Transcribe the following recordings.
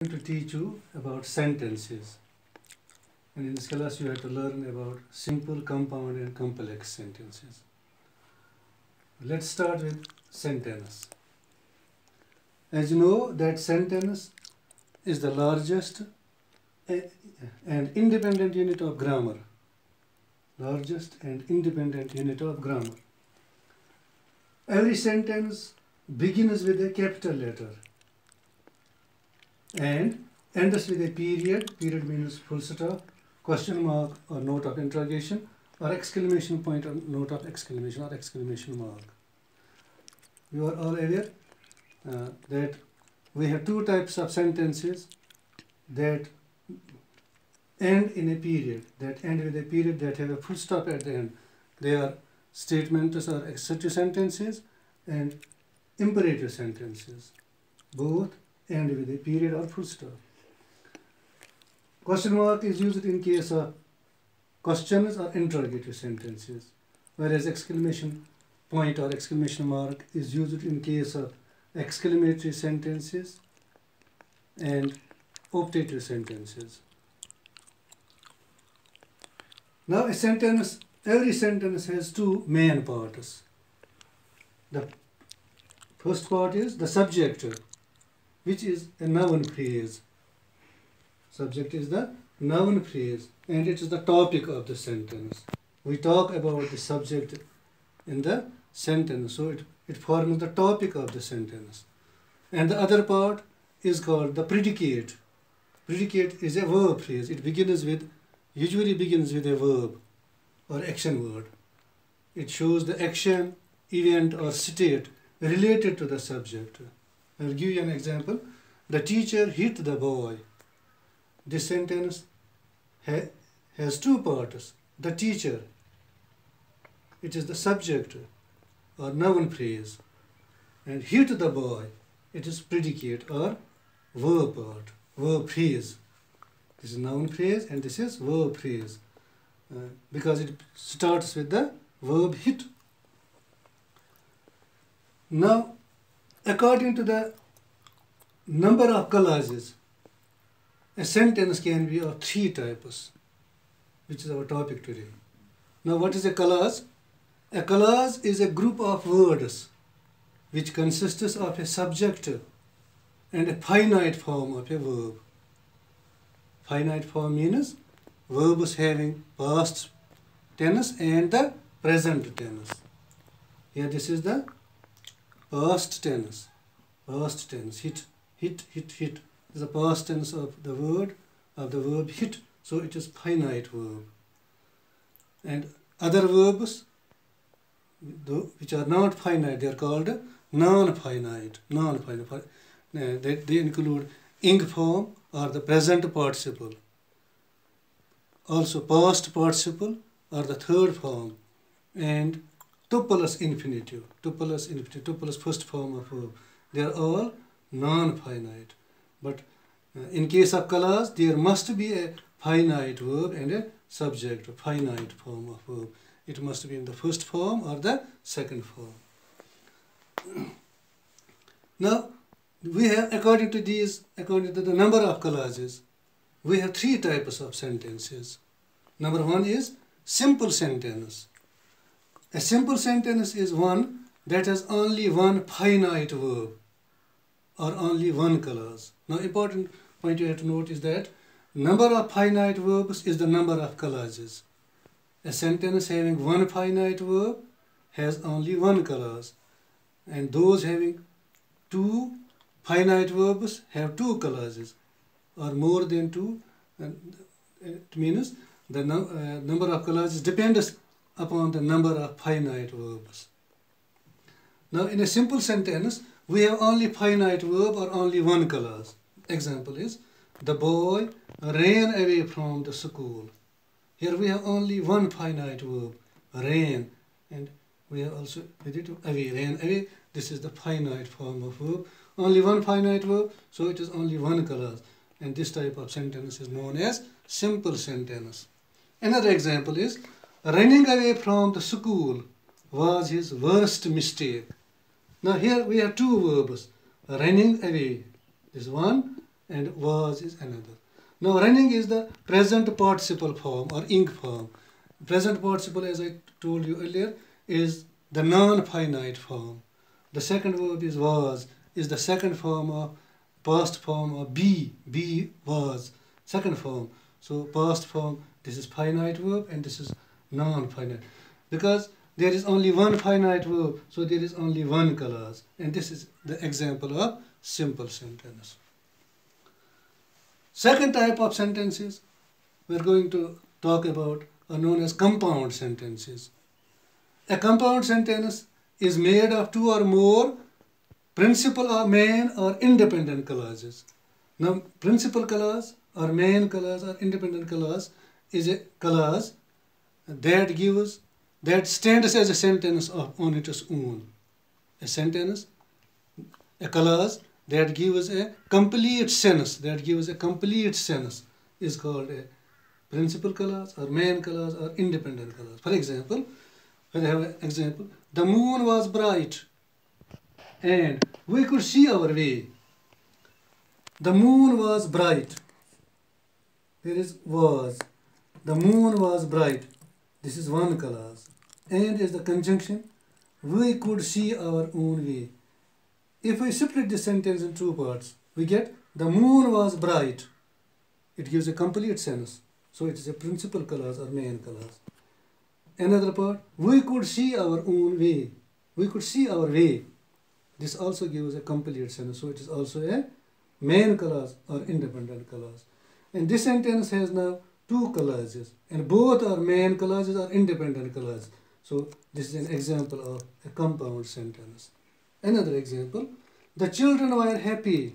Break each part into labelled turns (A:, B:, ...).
A: going to teach you about sentences. And in this class you have to learn about simple, compound and complex sentences. Let's start with sentence. As you know that sentence is the largest and independent unit of grammar. Largest and independent unit of grammar. Every sentence begins with a capital letter and ends with a period. Period means full stop, question mark or note of interrogation, or exclamation point or note of exclamation or exclamation mark. You are all aware that we have two types of sentences that end in a period, that end with a period, that have a full stop at the end. They are statements or assertive sentences and imperative sentences. Both end with a period or full stop. Question mark is used in case of questions or interrogative sentences, whereas exclamation point or exclamation mark is used in case of exclamatory sentences and optative sentences. Now a sentence, every sentence has two main parts. The first part is the subject, which is a noun phrase. Subject is the noun phrase and it is the topic of the sentence. We talk about the subject in the sentence, so it forms the topic of the sentence. And the other part is called the predicate. Predicate is a verb phrase. It usually begins with a verb or action word. It shows the action, event or state related to the subject. I will give you an example. The teacher hit the boy. This sentence has two parts. The teacher, it is the subject or noun phrase, and hit the boy, it is predicate or verb part, verb phrase. This is noun phrase and this is verb phrase because it starts with the verb hit. Now, according to the number of clauses, a sentence can be of three types, which is our topic today. Now, what is a clause? A clause is a group of words which consists of a subject and a finite form of a verb. Finite form means verbs having past tense and the present tense. Here this is the past tense. Past tense, hit. Is the past tense of the word, of the verb hit. So it is finite verb. And other verbs which are not finite, they are called non-finite. They include ing form or the present participle. Also past participle or the third form, and to plus infinitive, to plus first form of verb. They are all non-finite. But in case of clause, there must be a finite verb and a subject, a finite form of verb. It must be in the first form or the second form. Now, we have, according to the number of clauses, we have three types of sentences. Number one is simple sentence. A simple sentence is one that has only one finite verb or only one clause. Now, important point you have to note is that number of finite verbs is the number of clauses. A sentence having one finite verb has only one clause, and those having two finite verbs have two clauses, or more than two. And it means the number of clauses depends upon the number of finite verbs. Now, in a simple sentence, we have only finite verb or only one clause. Example is, the boy ran away from the school. Here we have only one finite verb, ran, and we have also with it away, ran away. This is the finite form of verb. Only one finite verb, so it is only one clause. And this type of sentence is known as simple sentence. Another example is, running away from the school was his worst mistake. Now here we have two verbs, running away is one and was is another. Now running is the present participle form or ing form. Present participle, as I told you earlier, is the non-finite form. The second verb is was, is the second form of past form of be. Be was, second form. So past form, this is finite verb and this is non-finite. Because there is only one finite verb, so there is only one clause. And this is the example of simple sentence. Second type of sentences we are going to talk about are known as compound sentences. A compound sentence is made of two or more principal or main or independent clauses. Now, principal clause or main clause or independent clause is a clause that stands as a sentence on its own. A sentence, a clause that gives a complete sentence, is called a principal clause or main clause or independent clause. For example, when I have an example, the moon was bright and we could see our way. The moon was bright. There is was. The moon was bright. This is one clause. And is the conjunction. We could see our own way. If we split this sentence in two parts, we get the moon was bright. It gives a complete sentence. So it is a principal clause or main clause. Another part, we could see our own way. We could see our way. This also gives a complete sentence. So it is also a main clause or independent clause. And this sentence has now two clauses. And both are main clauses or independent clauses. So this is an example of a compound sentence. Another example, the children were happy,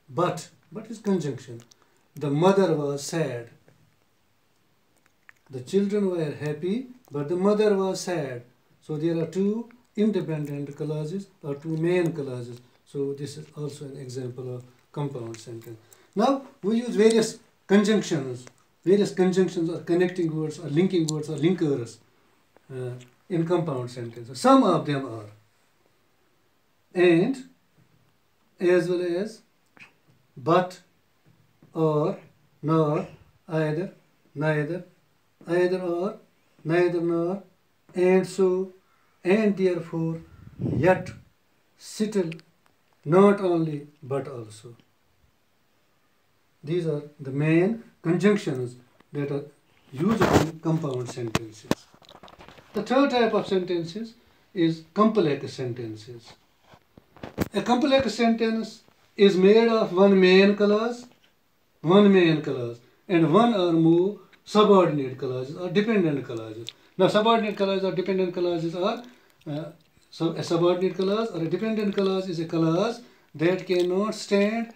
A: but is conjunction. The mother was sad. The children were happy, but the mother was sad. So there are two independent clauses or two main clauses. So this is also an example of compound sentence. Now we use various conjunctions or connecting words or linking words or linkers in compound sentences. Some of them are and, as well as, but, or, nor, either, neither, either or, neither nor, and so, and therefore, yet, still, not only, but also. These are the main conjunctions that are used in compound sentences. The third type of sentences is complex sentences. A complex sentence is made of one main clause, and one or more subordinate clauses or dependent clauses. Now, subordinate clauses or dependent clauses are so a subordinate clause or a dependent clause is a clause that cannot stand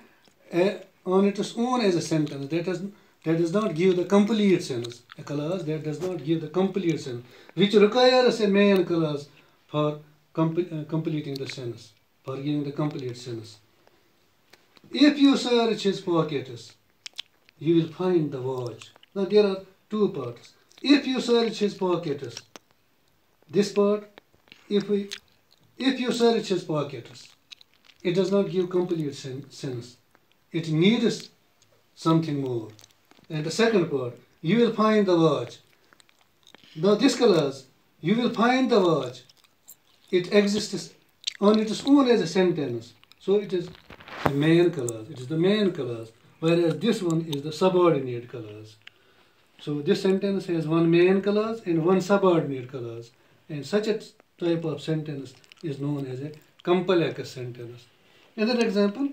A: on its own as a sentence. That does not give the complete sentence. A clause that does not give the complete sentence, which requires a main clause for completing the sentence, for giving the complete sentence. If you search his pockets, you will find the watch. Now there are two parts. If you search his pockets, this part, if you search his pockets, it does not give complete sentence. It needs something more. And the second part, you will find the watch. Now this clause, you will find the watch, it exists on its own as a sentence. So it is the main clause. It is the main clause. Whereas this one is the subordinate clause. So this sentence has one main clause and one subordinate clause. And such a type of sentence is known as a complex sentence. Another example,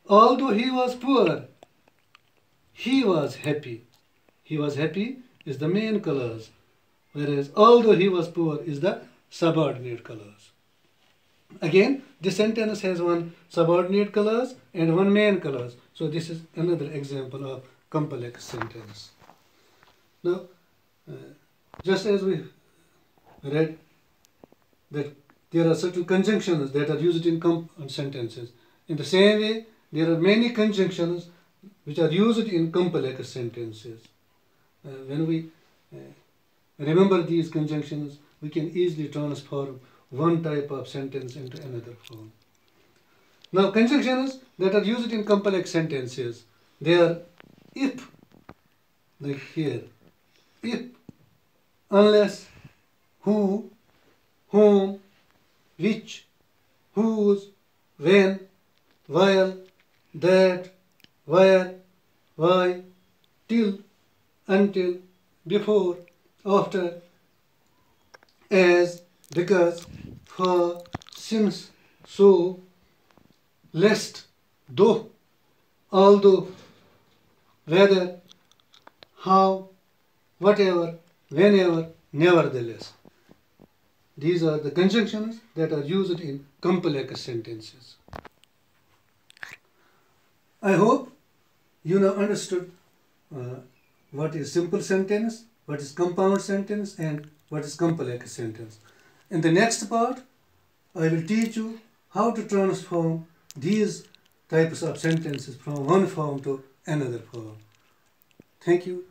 A: although he was poor, he was happy. He was happy is the main clause, whereas although he was poor is the subordinate clause. Again, this sentence has one subordinate clause and one main clause. So this is another example of complex sentence. Now, just as we read that there are certain conjunctions that are used in compound sentences, in the same way, there are many conjunctions which are used in complex sentences. When we remember these conjunctions, we can easily transform one type of sentence into another form. Now conjunctions that are used in complex sentences, they are if, like here, if, unless, who, whom, which, whose, when, while, that, where, why, till, until, before, after, as, because, for, since, so, lest, though, although, whether, how, whatever, whenever, nevertheless. These are the conjunctions that are used in complex sentences. I hope you now understood what is simple sentence, what is compound sentence, and what is complex sentence. In the next part, I will teach you how to transform these types of sentences from one form to another form. Thank you.